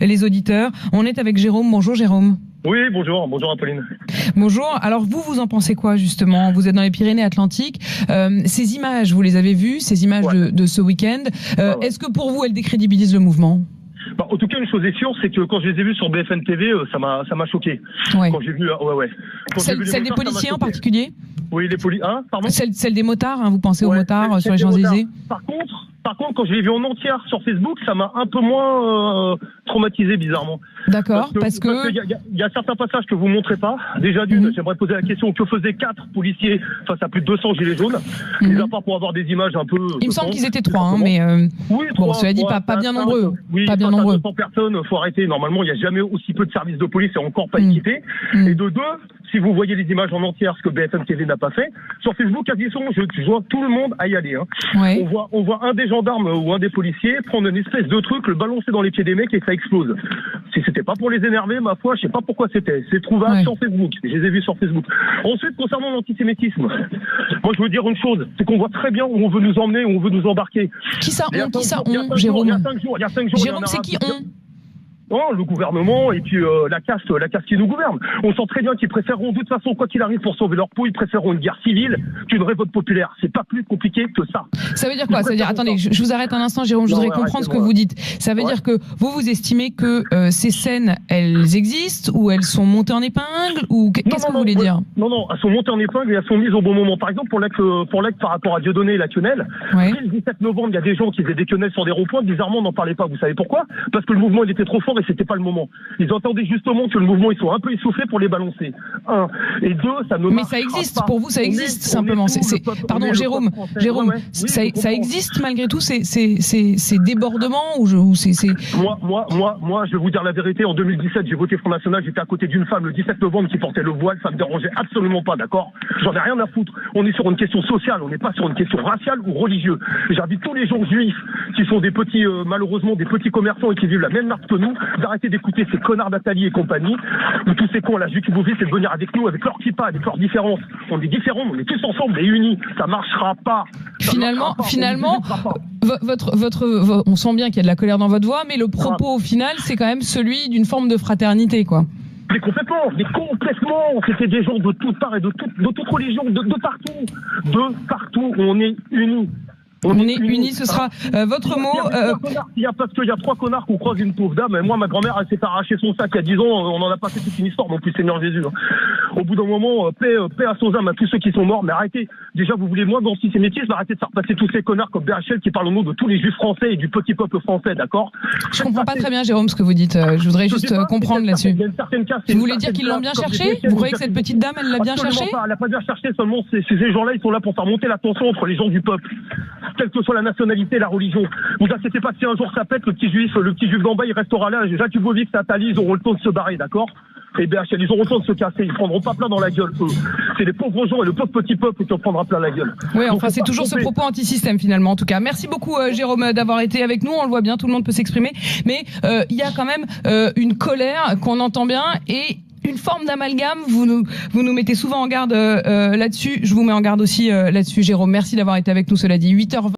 les auditeurs. On est avec Jérôme. Bonjour Jérôme. Oui, bonjour Apolline. Bonjour. Alors vous en pensez quoi justement? Vous êtes dans les Pyrénées-Atlantiques. Ces images, vous les avez vues, ces images de ce week-end. Est-ce que pour vous, elles décrédibilisent le mouvement? En tout cas, une chose est sûre, c'est que quand je les ai vus sur BFM TV, ça m'a choqué. Ouais. Quand j'ai vu, Celle des policiers en particulier? Oui, les policiers. Pardon. Celle des motards. Vous pensez aux motards sur les Champs-Élysées? Par contre, quand je l'ai vu en entière sur Facebook, ça m'a un peu moins traumatisé bizarrement. D'accord, parce que il y a certains passages que vous montrez pas. Déjà d'une, j'aimerais poser la question, que faisaient 4 policiers face à plus de 200 gilets jaunes, mis à part pour avoir des images un peu. Il me semble qu'ils étaient 3, mais oui, bon, cela dit, pas bien nombreux. Oui, pas bien nombreux. 200 personnes, faut arrêter. Normalement, il n'y a jamais aussi peu de services de police et encore pas équipés. Et de deux, si vous voyez les images en entière, ce que BFM TV n'a pas fait, sur Facebook, je vois tout le monde à y aller. Ouais. On voit un des gendarmes ou un des policiers prendre une espèce de truc, le balancer dans les pieds des mecs et ça explose. Si c'était pas pour les énerver, ma foi, je sais pas pourquoi c'était. C'est trouvable sur Facebook. Je les ai vus sur Facebook. Ensuite, concernant l'antisémitisme, moi je veux dire une chose, c'est qu'on voit très bien où on veut nous emmener, où on veut nous embarquer. Qui ça on, Jérôme? Il y a 5 jours. Jérôme, c'est qui on? Non, le gouvernement et puis la caste qui nous gouverne. On sent très bien qu'ils préféreront, de toute façon, quoi qu'il arrive pour sauver leur peau, ils préféreront une guerre civile qu'une révolte populaire. C'est pas plus compliqué que ça. Ça veut dire quoi? Ça veut dire, attendez, je vous arrête un instant, Jérôme, je voudrais comprendre ce que vous dites. Ça veut dire que vous estimez que ces scènes, elles existent ou elles sont montées en épingle ou qu'est-ce que vous voulez dire? Non, elles sont montées en épingle et elles sont mises au bon moment. Par exemple, pour l'ex par rapport à Dieudonné et la quenelle, le 17 novembre, il y a des gens qui faisaient des quenelles sur des ronds-points. Bizarrement, on n'en parlait pas. Vous savez pourquoi? Parce que le mouvement, il était trop fort et c'était pas le moment. Ils entendaient justement que le mouvement, ils sont un peu essoufflés pour les balancer. Un. Et deux, ça ne marche pas. Mais ça existe. Pour vous, ça existe simplement. Pardon, Jérôme, ça existe malgré tout ces débordements ou c'est. Moi, je vais vous dire la vérité. En 2017, j'ai voté Front National. J'étais à côté d'une femme le 17 novembre qui portait le voile. Ça me dérangeait absolument pas, d'accord? J'en ai rien à foutre. On est sur une question sociale. On n'est pas sur une question raciale ou religieuse. J'invite tous les gens juifs qui sont des petits, malheureusement, des petits commerçants et qui vivent la même marque que nous, d'arrêter d'écouter ces connards d'Atali et compagnie, ou tous ces cons à la jupe qui vous c'est de venir avec nous, avec leur kippa, avec leurs différences. On est différents, on est tous ensemble et unis. Ça marchera pas. Finalement, on sent bien qu'il y a de la colère dans votre voix, mais le propos au final, c'est quand même celui d'une forme de fraternité, quoi. Mais complètement. C'était des gens de toutes parts et de toute religion, de partout. On est unis. On est unis, ce sera votre mot. Parce qu'il y a 3 connards qu'on croise une pauvre dame. Et moi, ma grand-mère, elle s'est arraché son sac il y a 10 ans. On en a pas fait toute une histoire non plus, Seigneur Jésus. Au bout d'un moment, paix à son âme à tous ceux qui sont morts. Mais arrêtez. Déjà, vous voulez moins d'antisémitisme. Arrêtez de faire passer tous ces connards comme BHL qui parlent au nom de tous les juifs français et du petit peuple français, d'accord? Je comprends pas très bien, Jérôme, ce que vous dites. Je voudrais juste comprendre là-dessus. Vous voulez dire qu'ils l'ont bien cherché? Vous croyez que cette petite dame, elle l'a bien cherché? Elle l'a pas bien cherché. Seulement, ces gens-là, ils sont là pour faire monter la tension entre les gens du peuple, quelle que soit la nationalité, la religion. Vous inquiétez pas que si un jour ça pète, le petit juif d'en bas, il restera là. Jakubovic, Nathalie, ils auront le temps de se barrer, d'accord? Et BHL, ils auront le temps de se casser. Ils prendront pas plein dans la gueule, eux. C'est les pauvres gens et le pauvre petit peuple qui en prendra plein la gueule. Oui, enfin, c'est toujours ce propos anti-système, finalement, en tout cas. Merci beaucoup, Jérôme, d'avoir été avec nous. On le voit bien, tout le monde peut s'exprimer. Mais il y a quand même une colère qu'on entend bien et une forme d'amalgame. Vous nous mettez souvent en garde là-dessus. Je vous mets en garde aussi là-dessus, Jérôme. Merci d'avoir été avec nous, cela dit. 8h20.